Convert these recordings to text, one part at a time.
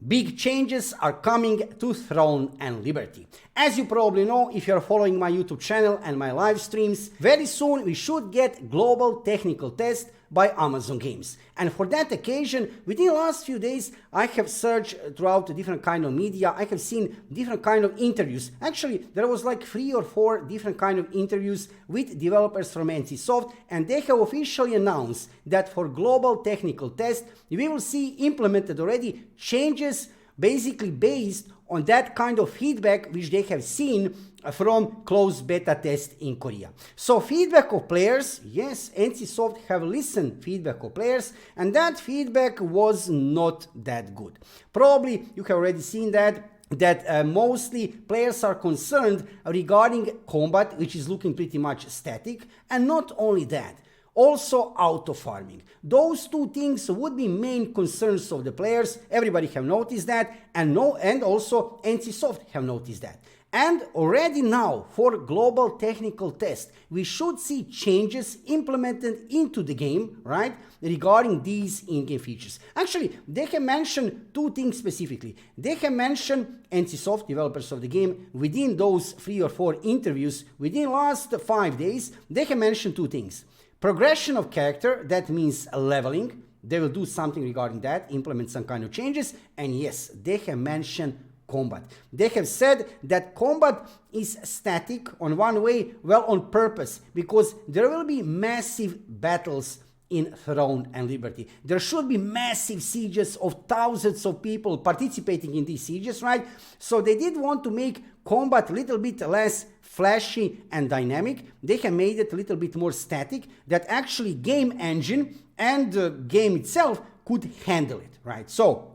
Big changes are coming to Throne and Liberty. As you probably know, if you're following my YouTube channel and my live streams, very soon we should get global technical test by Amazon Games. And for that occasion, within the last few days, I have searched throughout the different kind of media. I have seen different kind of interviews. Actually, there was like 3 or 4 different kind of interviews with developers from NCSoft, and they have officially announced that for global technical test, we will see implemented already changes basically based on that kind of feedback which they have seen from closed beta test in Korea. So feedback of players, yes, NCSoft have listened feedback of players, and that feedback was not that good. Probably you have already seen that mostly players are concerned regarding combat, which is looking pretty much static, and not only that, also auto farming. Those two things would be main concerns of the players. Everybody have noticed that, and also NCSoft have noticed that. And already now for global technical test, we should see changes implemented into the game, right, regarding these in-game features. Actually, they have mentioned 2 things specifically. They have mentioned NCSoft, developers of the game, within those 3 or 4 interviews within last 5 days, they have mentioned 2 things. Progression of character, that means leveling. They will do something regarding that, implement some kind of changes. And yes, they have mentioned combat. They have said that combat is static on one way, well, on purpose, because there will be massive battles in Throne and Liberty. There should be massive sieges of thousands of people participating in these sieges, right? So they did want to make combat a little bit less flashy and dynamic. They have made it a little bit more static, that actually game engine and the game itself could handle it, right? So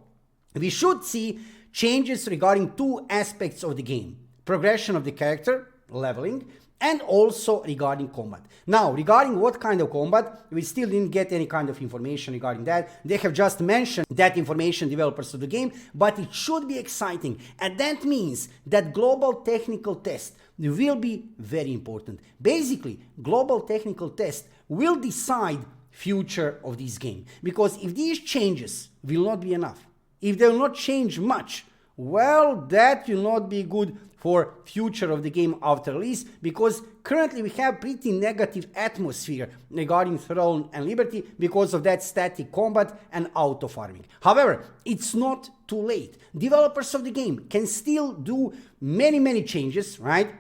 we should see changes regarding 2 aspects of the game: progression of the character, leveling, and also regarding combat. Now, regarding what kind of combat, we still didn't get any kind of information regarding that. They have just mentioned that information, developers of the game, but it should be exciting. And that means that global technical test will be very important. Basically, global technical test will decide future of this game. Because if these changes will not be enough, if they will not change much, well, that will not be good for future of the game after release, because currently we have pretty negative atmosphere regarding Throne and Liberty because of that static combat and auto farming. However, it's not too late. Developers of the game can still do many changes, right?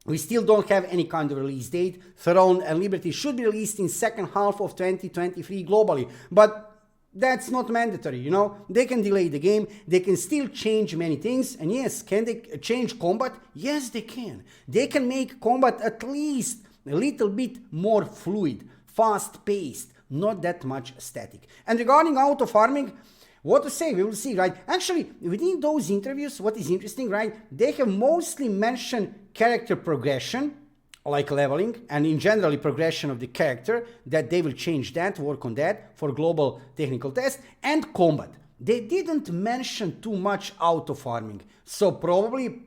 We still don't have any kind of release date. Throne and Liberty should be released in second half of 2023 globally, but that's not mandatory, you know. They can delay the game, they can still change many things, and yes, can they change combat? Yes, they can. They can make combat at least a little bit more fluid, fast-paced, not that much static. And regarding auto farming, what to say, we will see, right? Actually, within those interviews, what is interesting, right, they have mostly mentioned character progression, like leveling, and in general progression of the character, that they will change that, work on that for global technical test, and combat. They didn't mention too much auto farming, so probably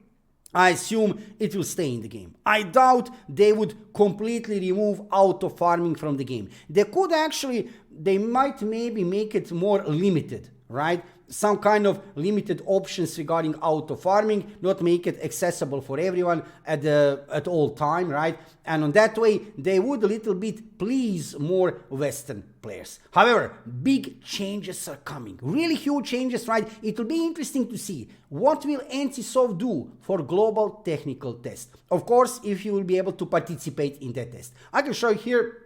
I assume it will stay in the game. I doubt they would completely remove auto farming from the game. They could actually, they might maybe make it more limited, right? Some kind of limited options regarding auto farming, not make it accessible for everyone at all time, right? And on that way, they would a little bit please more Western players. However, big changes are coming, really huge changes, right? It will be interesting to see what will NCSoft do for global technical test. Of course, if you will be able to participate in that test. I can show you here.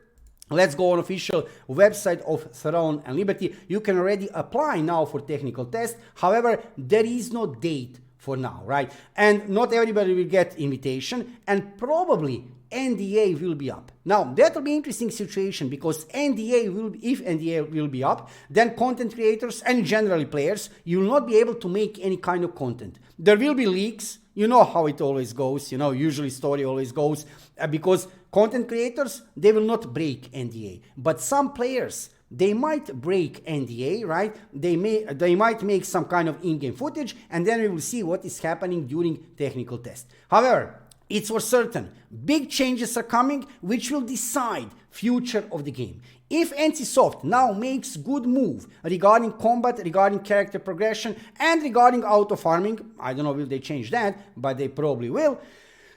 Let's go on official website of Throne and Liberty. You can already apply now for technical test. However, there is no date for now, right? And not everybody will get invitation, and probably NDA will be up. Now, that will be interesting situation, because if NDA will be up, then content creators and generally players, you will not be able to make any kind of content. There will be leaks. You know how it always goes, you know, usually story always goes, because content creators, they will not break NDA. But some players, they might break NDA, right? They might make some kind of in-game footage, and then we will see what is happening during technical test. However, It's for certain. Big changes are coming which will decide future of the game. If NCSoft now makes good move regarding combat, regarding character progression, and regarding auto farming, I don't know will they change that, but they probably will,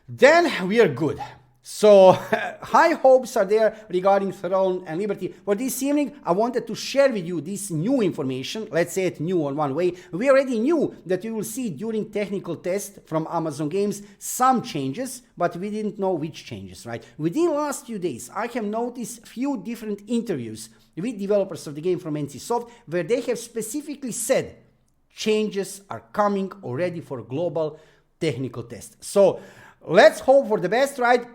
then we are good. So high hopes are there regarding Throne and Liberty. For this evening, I wanted to share with you this new information. Let's say it new on one way. We already knew that we will see during technical test from Amazon Games some changes, but we didn't know which changes, right? Within the last few days, I have noticed few different interviews with developers of the game from NCSoft where they have specifically said changes are coming already for global technical test. So let's hope for the best, right?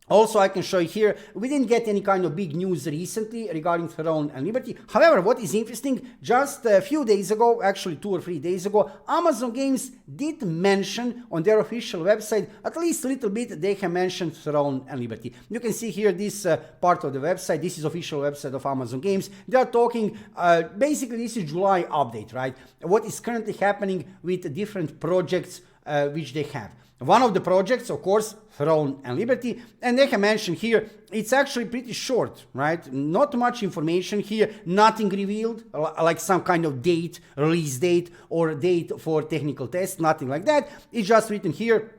Also, I can show you here, we didn't get any kind of big news recently regarding Throne and Liberty. However, what is interesting, just a few days ago, actually 2 or 3 days ago, Amazon Games did mention on their official website, at least a little bit, they have mentioned Throne and Liberty. You can see here this part of the website. This is official website of Amazon Games. They are talking, basically this is July update, right? What is currently happening with different projects which they have. One of the projects, of course, Throne and Liberty, and they have mentioned here, it's actually pretty short, right? Not much information here, nothing revealed, like some kind of date, release date, or date for technical test, nothing like that. It's just written here.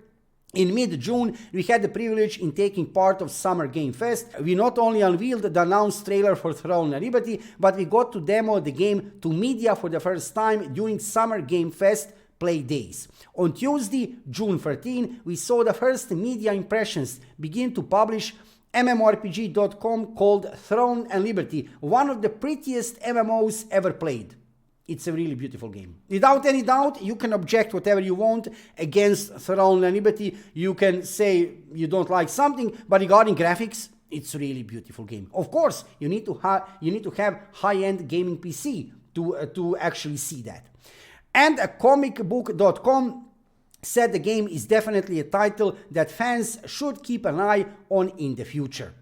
In mid-June, we had the privilege in taking part of Summer Game Fest. We not only unveiled the announced trailer for Throne and Liberty, but we got to demo the game to media for the first time during Summer Game Fest play days. On Tuesday, June 13, we saw the first media impressions begin to publish MMORPG.com called Throne and Liberty, one of the prettiest MMOs ever played. It's a really beautiful game. Without any doubt, you can object whatever you want against Throne and Liberty. You can say you don't like something, but regarding graphics, it's a really beautiful game. Of course, you need to have high-end gaming PC to actually see that. And comicbook.com said the game is definitely a title that fans should keep an eye on in the future.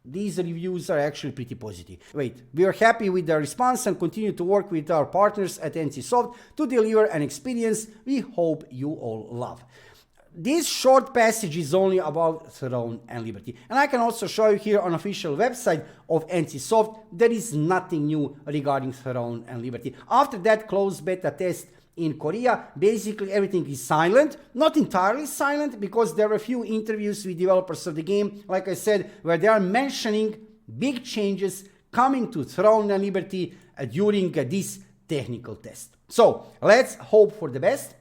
These reviews are actually pretty positive. We are happy with the response and continue to work with our partners at NCSoft to deliver an experience we hope you all love. This short passage is only about Throne and Liberty. And I can also show you here on official website of NCSoft, there is nothing new regarding Throne and Liberty. After that closed beta test in Korea, basically everything is silent. Not entirely silent, because there were a few interviews with developers of the game, like I said, where they are mentioning big changes coming to Throne and Liberty during this technical test. So let's hope for the best.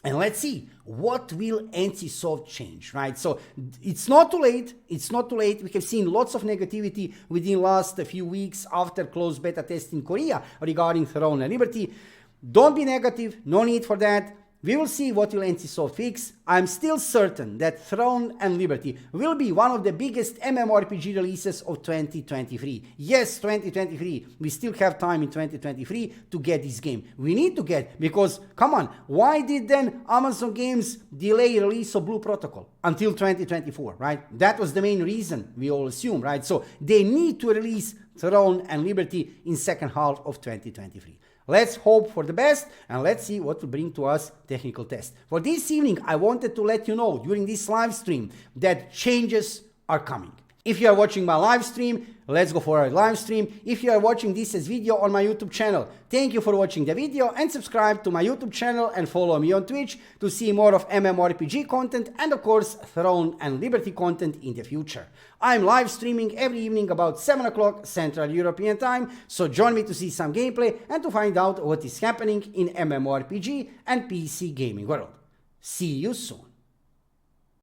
And let's see, what will NCSoft change, right? So it's not too late. It's not too late. We have seen lots of negativity within last few weeks after closed beta test in Korea regarding Throne and Liberty. Don't be negative. No need for that. We will see what will NCSoft fix. I'm still certain that Throne and Liberty will be one of the biggest MMORPG releases of 2023. Yes, 2023. We still have time in 2023 to get this game. We need to get, because, come on, why did then Amazon Games delay release of Blue Protocol until 2024, right? That was the main reason, we all assume, right? So they need to release Throne and Liberty in second half of 2023. Let's hope for the best, and let's see what will bring to us technical test. For this evening, I wanted to let you know during this live stream that changes are coming. If you are watching my live stream, let's go for a live stream. If you are watching this as video on my YouTube channel, thank you for watching the video, and subscribe to my YouTube channel and follow me on Twitch to see more of MMORPG content and of course Throne and Liberty content in the future. I'm live streaming every evening about 7 o'clock Central European Time, so join me to see some gameplay and to find out what is happening in MMORPG and PC gaming world. See you soon.